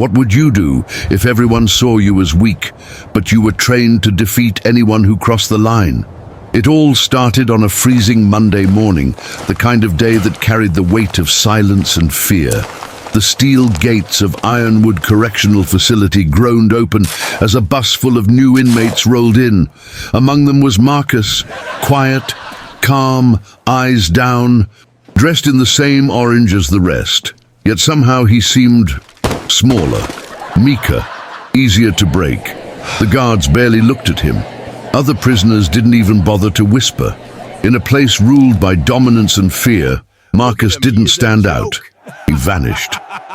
What would you do if everyone saw you as weak, but you were trained to defeat anyone who crossed the line? It all started on a freezing Monday morning, the kind of day that carried the weight of silence and fear. The steel gates of Ironwood Correctional Facility groaned open as a bus full of new inmates rolled in. Among them was Marcus, quiet, calm, eyes down, dressed in the same orange as the rest. Yet somehow he seemed smaller, meeker, easier to break. The guards barely looked at him. Other prisoners didn't even bother to whisper. In a place ruled by dominance and fear, Marcus didn't stand out. He vanished.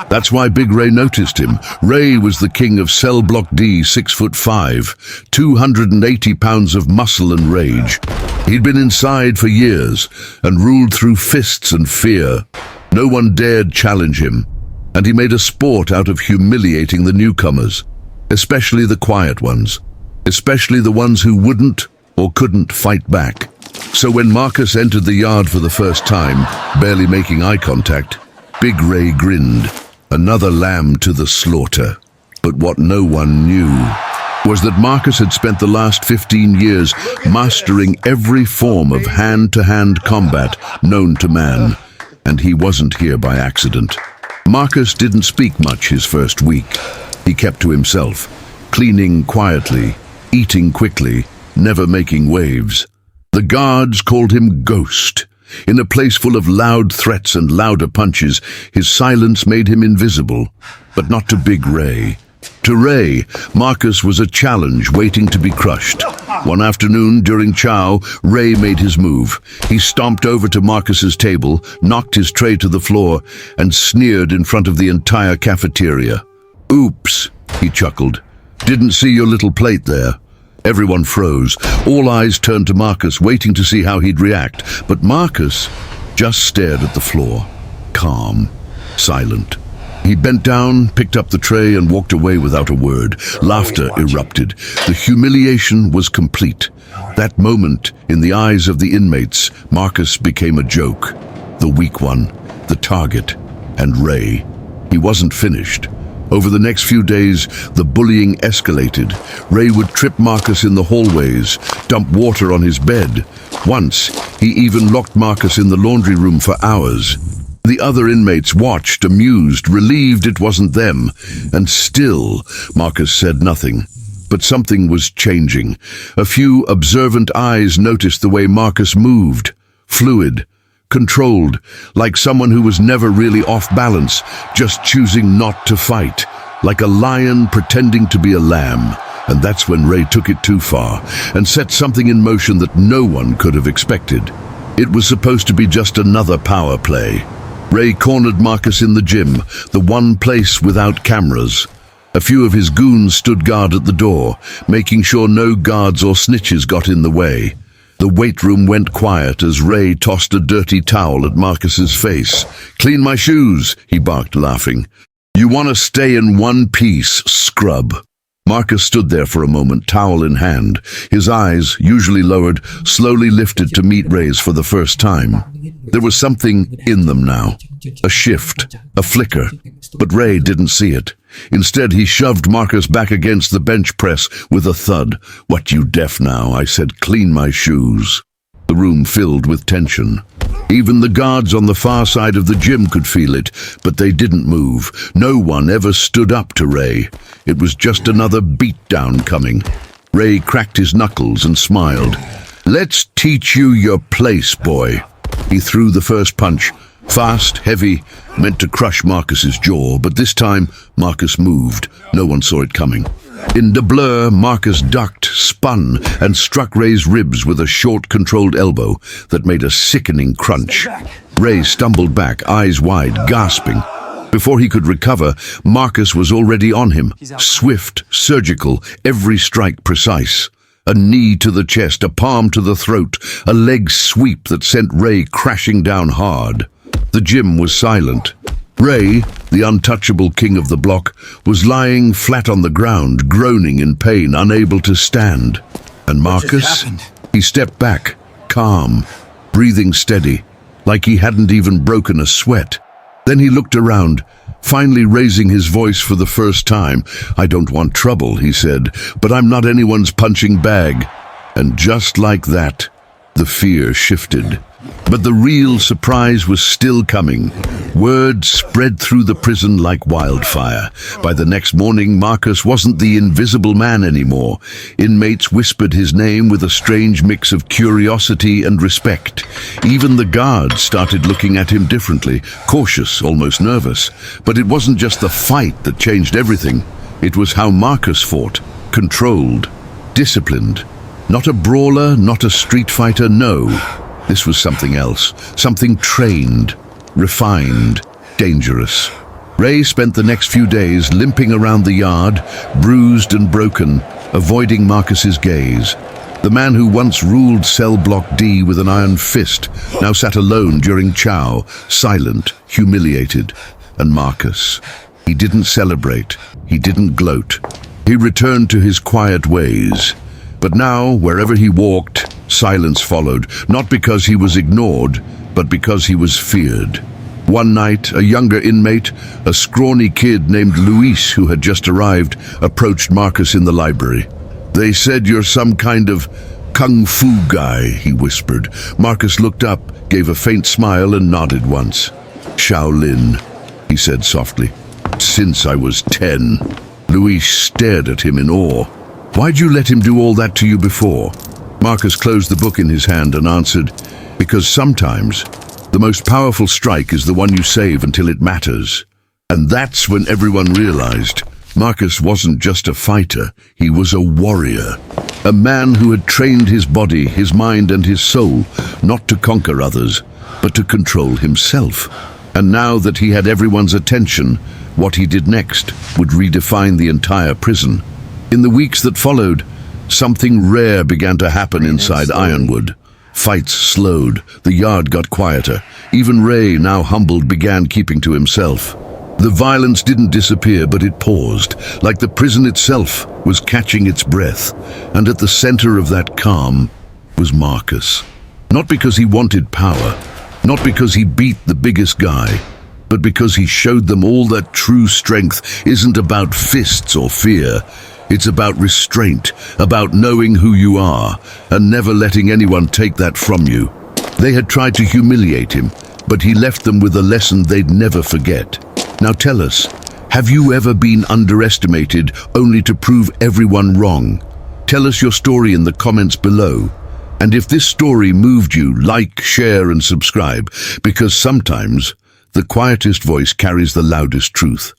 That's why Big Ray noticed him. Ray was the king of Cell Block D, 6'5", 280 pounds of muscle and rage. He'd been inside for years and ruled through fists and fear. No one dared challenge him, and he made a sport out of humiliating the newcomers, especially the quiet ones, especially the ones who wouldn't or couldn't fight back. So when Marcus entered the yard for the first time, barely making eye contact, Big Ray grinned, another lamb to the slaughter. But what no one knew was that Marcus had spent the last 15 years mastering every form of hand-to-hand combat known to man, and he wasn't here by accident. Marcus didn't speak much his first week. He kept to himself, cleaning quietly, eating quickly, never making waves. The guards called him Ghost. In a place full of loud threats and louder punches, his silence made him invisible, but not to Big Ray. To Ray, Marcus was a challenge waiting to be crushed. One afternoon during chow, Ray made his move. He stomped over to Marcus's table, knocked his tray to the floor, and sneered in front of the entire cafeteria. "Oops," he chuckled. "Didn't see your little plate there." Everyone froze. All eyes turned to Marcus, waiting to see how he'd react. But Marcus just stared at the floor, calm, silent. He bent down, picked up the tray, and walked away without a word. Laughter erupted. The humiliation was complete. That moment, in the eyes of the inmates, Marcus became a joke. The weak one, the target, and Ray. He wasn't finished. Over the next few days, the bullying escalated. Ray would trip Marcus in the hallways, dump water on his bed. Once, he even locked Marcus in the laundry room for hours. The other inmates watched, amused, relieved it wasn't them. And still, Marcus said nothing. But something was changing. A few observant eyes noticed the way Marcus moved. Fluid, controlled, like someone who was never really off balance, just choosing not to fight, like a lion pretending to be a lamb. And that's when Ray took it too far and set something in motion that no one could have expected. It was supposed to be just another power play. Ray cornered Marcus in the gym, the one place without cameras. A few of his goons stood guard at the door, making sure no guards or snitches got in the way. The weight room went quiet as Ray tossed a dirty towel at Marcus's face. "Clean my shoes," he barked, laughing. "You want to stay in one piece, scrub." Marcus stood there for a moment, towel in hand. His eyes, usually lowered, slowly lifted to meet Ray's for the first time. There was something in them now. A shift, a flicker. But Ray didn't see it. Instead, he shoved Marcus back against the bench press with a thud. "What, you deaf now?" I said. "Clean my shoes." The room filled with tension. Even the guards on the far side of the gym could feel it, but they didn't move. No one ever stood up to Ray. It was just another beatdown coming. Ray cracked his knuckles and smiled. "Let's teach you your place, boy." He threw the first punch. Fast, heavy, meant to crush Marcus's jaw, but this time Marcus moved. No one saw it coming. In the blur, Marcus ducked, spun, and struck Ray's ribs with a short, controlled elbow that made a sickening crunch. Ray stumbled back, eyes wide, gasping. Before he could recover, Marcus was already on him. Swift, surgical, every strike precise. A knee to the chest, a palm to the throat, a leg sweep that sent Ray crashing down hard. The gym was silent. Ray, the untouchable king of the block, was lying flat on the ground, groaning in pain, unable to stand. And Marcus? He stepped back, calm, breathing steady, like he hadn't even broken a sweat. Then he looked around, Finally raising his voice for the first time. "I don't want trouble," he said, "but I'm not anyone's punching bag." And just like that, the fear shifted. But the real surprise was still coming. Word spread through the prison like wildfire. By the next morning, Marcus wasn't the invisible man anymore. Inmates whispered his name with a strange mix of curiosity and respect. Even the guards started looking at him differently, cautious, almost nervous. But it wasn't just the fight that changed everything. It was how Marcus fought, controlled, disciplined. Not a brawler, not a street fighter, no. This was something else, something trained, refined, dangerous. Ray spent the next few days limping around the yard, bruised and broken, avoiding Marcus's gaze. The man who once ruled cell block D with an iron fist now sat alone during chow, silent, humiliated. And Marcus, he didn't celebrate, he didn't gloat. He returned to his quiet ways. But now, wherever he walked, silence followed, not because he was ignored, but because he was feared. One night, a younger inmate, a scrawny kid named Luis who had just arrived, approached Marcus in the library. "They said you're some kind of kung fu guy," he whispered. Marcus looked up, gave a faint smile and nodded once. "Shaolin," he said softly. "Since I was 10. Luis stared at him in awe. "Why'd you let him do all that to you before?" Marcus closed the book in his hand and answered, "Because sometimes the most powerful strike is the one you save until it matters." And that's when everyone realized Marcus wasn't just a fighter, he was a warrior. A man who had trained his body, his mind and his soul, not to conquer others, but to control himself. And now that he had everyone's attention, what he did next would redefine the entire prison. In the weeks that followed, something rare began to happen inside Ironwood. Fights slowed, the yard got quieter. Even Ray, now humbled, began keeping to himself. The violence didn't disappear, but it paused, like the prison itself was catching its breath. And at the center of that calm was Marcus. Not because he wanted power, not because he beat the biggest guy, but because he showed them all that true strength isn't about fists or fear. It's about restraint, about knowing who you are, and never letting anyone take that from you. They had tried to humiliate him, but he left them with a lesson they'd never forget. Now tell us, have you ever been underestimated only to prove everyone wrong? Tell us your story in the comments below. And if this story moved you, like, share, and subscribe, because sometimes the quietest voice carries the loudest truth.